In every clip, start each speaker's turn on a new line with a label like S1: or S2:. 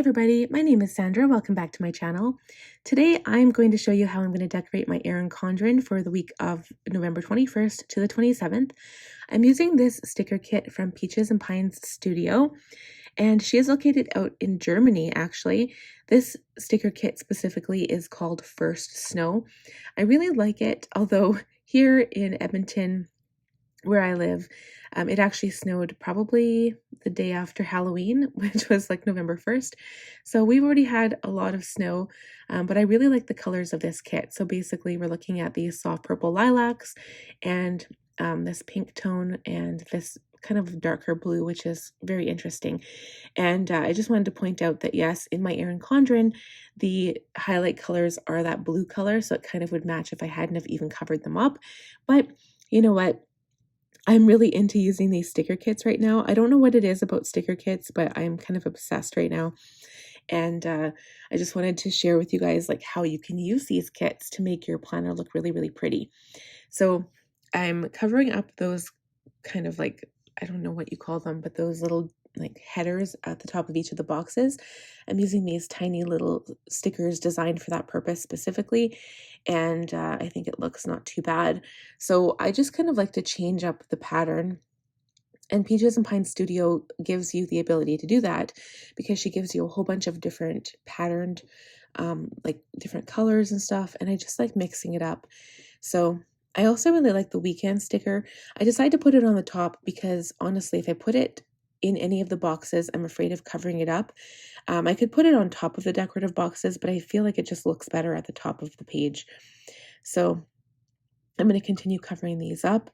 S1: everybody, my name is Sandra. Welcome back to my channel. Today I'm going to show you how I'm going to decorate my Erin Condren for the week of November 21st to the 27th. I'm using this sticker kit from Peaches and Pines Studio, and she is located out in Germany actually. This sticker kit specifically is called First Snow. I really like it, although here in Edmonton, where I live, it actually snowed probably the day after Halloween, which was like November 1st. So we've already had a lot of snow, but I really like the colors of this kit. So basically we're looking at these soft purple lilacs and this pink tone and this kind of darker blue, which is very interesting. And I just wanted to point out that yes, in my Erin Condren, the highlight colors are that blue color. So it kind of would match if I hadn't have even covered them up. But you know what? I'm really into using these sticker kits right now. I don't know what it is about sticker kits, but I'm kind of obsessed right now. And I just wanted to share with you guys like how you can use these kits to make your planner look really, really pretty. So I'm covering up those kind of like, I don't know what you call them, but those little like headers at the top of each of the boxes. I'm using these tiny little stickers designed for that purpose specifically, and I think it looks not too bad. So I just kind of like to change up the pattern, and Peaches and Pine Studio gives you the ability to do that because she gives you a whole bunch of different patterned like different colors and stuff, and I just like mixing it up. So I also really like the weekend sticker. I decided to put it on the top because honestly, if I put it in any of the boxes, I'm afraid of covering it up. I could put it on top of the decorative boxes, but I feel like it just looks better at the top of the page. So I'm going to continue covering these up,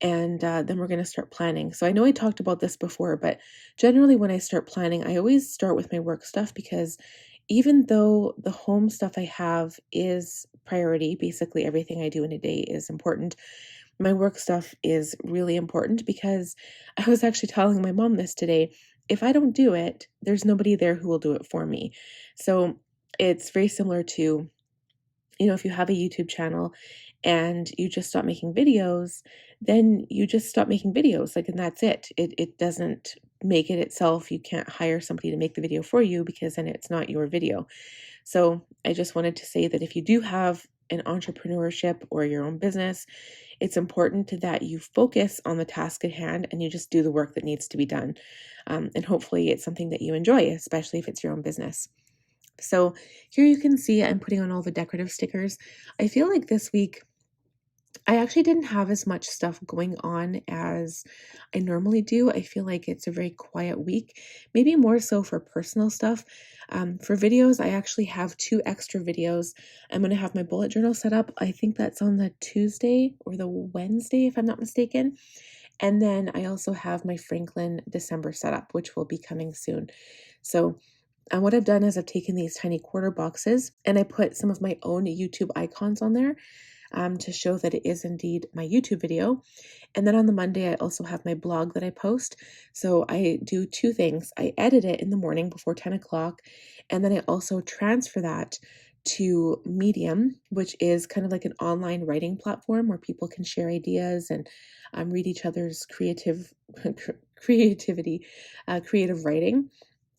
S1: and then we're going to start planning. So I know I talked about this before, but generally when I start planning, I always start with my work stuff because even though the home stuff I have is priority, basically everything I do in a day is important, my work stuff is really important because I was actually telling my mom this today. If I don't do it, there's nobody there who will do it for me. So it's very similar to, if you have a YouTube channel and you just stop making videos, then you just stop making videos, like, and that's it. It doesn't make it itself. You can't hire somebody to make the video for you because then it's not your video. So I just wanted to say that if you do have an entrepreneurship or your own business, it's important that you focus on the task at hand and you just do the work that needs to be done. And hopefully it's something that you enjoy, especially if it's your own business. So here you can see I'm putting on all the decorative stickers. I feel like this week I actually didn't have as much stuff going on as I normally do. I feel like it's a very quiet week, maybe more so for personal stuff. For videos, I actually have 2 extra videos. I'm going to have my bullet journal set up. I think that's on the Tuesday or the Wednesday, if I'm not mistaken. And then I also have my Franklin December setup, which will be coming soon. So and what I've done is I've taken these tiny quarter boxes and I put some of my own YouTube icons on there to show that it is indeed my YouTube video. And then on the Monday, I also have my blog that I post. So I do 2 things. I edit it in the morning before 10 o'clock, and then I also transfer that to Medium, which is kind of like an online writing platform where people can share ideas and read each other's creativity, creative writing.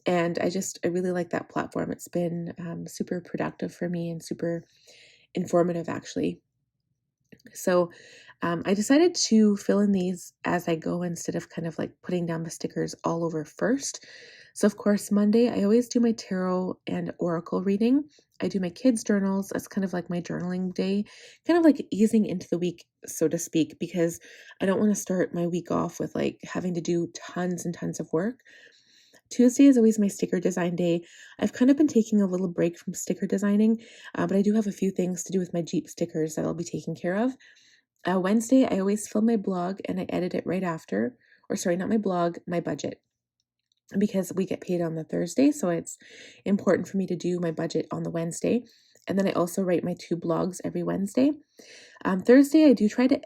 S1: And I really like that platform. It's been super productive for me and super informative, actually. So I decided to fill in these as I go instead of kind of like putting down the stickers all over first. So of course, Monday, I always do my tarot and oracle reading. I do my kids' journals. That's kind of like my journaling day, kind of like easing into the week, so to speak, because I don't want to start my week off with like having to do tons and tons of work. Tuesday is always my sticker design day. I've kind of been taking a little break from sticker designing, but I do have a few things to do with my Jeep stickers that I'll be taking care of. Wednesday, I always film my blog and I edit it right after. Or sorry, not my blog, my budget. Because we get paid on the Thursday, so it's important for me to do my budget on the Wednesday. And then I also write my 2 blogs every Wednesday. Thursday, I do try to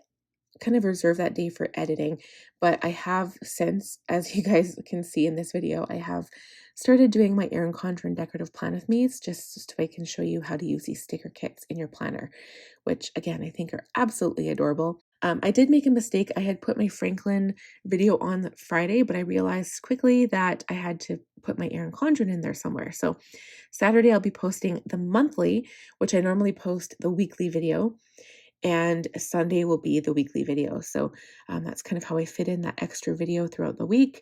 S1: kind of reserve that day for editing, but I have since, as you guys can see in this video, I have started doing my Erin Condren decorative plan with me's just so I can show you how to use these sticker kits in your planner, which again, I think are absolutely adorable. I did make a mistake. I had put my Franklin video on Friday, but I realized quickly that I had to put my Erin Condren in there somewhere. So Saturday, I'll be posting the monthly, which I normally post the weekly video, and Sunday will be the weekly video. So that's kind of how I fit in that extra video throughout the week.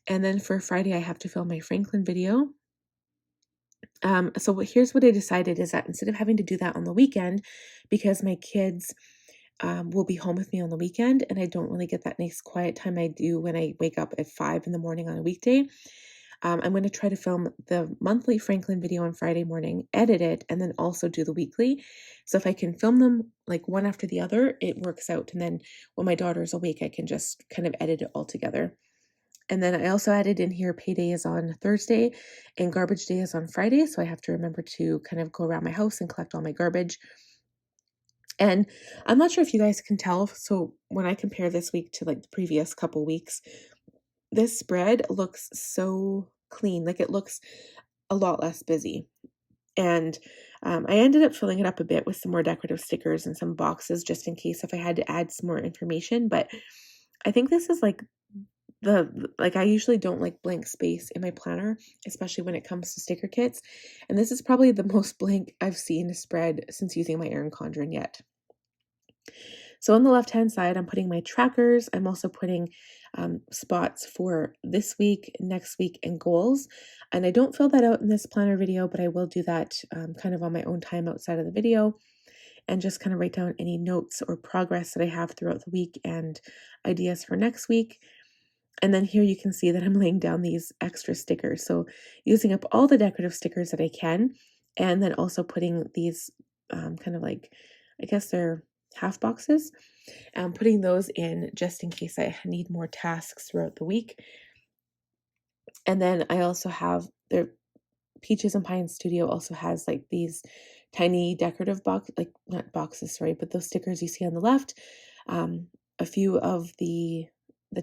S1: And then for Friday, I have to film my Franklin video. Here's what I decided is that instead of having to do that on the weekend, because my kids will be home with me on the weekend, and I don't really get that nice quiet time I do when I wake up at 5 in the morning on a weekday. I'm going to try to film the monthly Franklin video on Friday morning, edit it, and then also do the weekly. So if I can film them like one after the other, it works out. And then when my daughter's awake, I can just kind of edit it all together. And then I also added in here payday is on Thursday and garbage day is on Friday. So I have to remember to kind of go around my house and collect all my garbage. And I'm not sure if you guys can tell. So when I compare this week to like the previous couple weeks, this spread looks so clean. Like it looks a lot less busy. And I ended up filling it up a bit with some more decorative stickers and some boxes just in case if I had to add some more information. But I think this is like I usually don't like blank space in my planner, especially when it comes to sticker kits. And this is probably the most blank I've seen a spread since using my Erin Condren yet. So on the left-hand side, I'm putting my trackers. I'm also putting spots for this week, next week, and goals. And I don't fill that out in this planner video, but I will do that kind of on my own time outside of the video and just kind of write down any notes or progress that I have throughout the week and ideas for next week. And then here you can see that I'm laying down these extra stickers. So using up all the decorative stickers that I can, and then also putting these kind of like, I guess they're half boxes, putting those in just in case I need more tasks throughout the week. And then I also have the Peaches and Pine Studio also has like these tiny decorative not boxes, sorry, but those stickers you see on the left, a few of the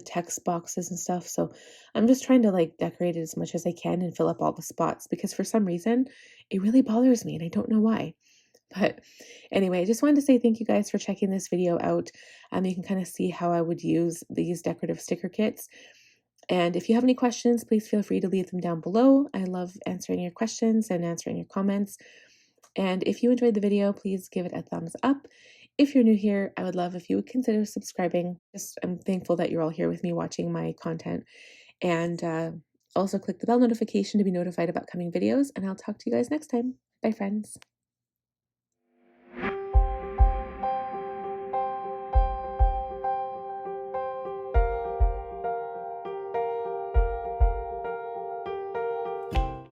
S1: text boxes and stuff. So I'm just trying to like decorate it as much as I can and fill up all the spots because for some reason it really bothers me and I don't know why. But anyway, I just wanted to say thank you guys for checking this video out. You can kind of see how I would use these decorative sticker kits. And if you have any questions, please feel free to leave them down below. I love answering your questions and answering your comments. And if you enjoyed the video, please give it a thumbs up. If you're new here, I would love if you would consider subscribing. I'm thankful that you're all here with me watching my content. And also click the bell notification to be notified about coming videos. And I'll talk to you guys next time. Bye, friends.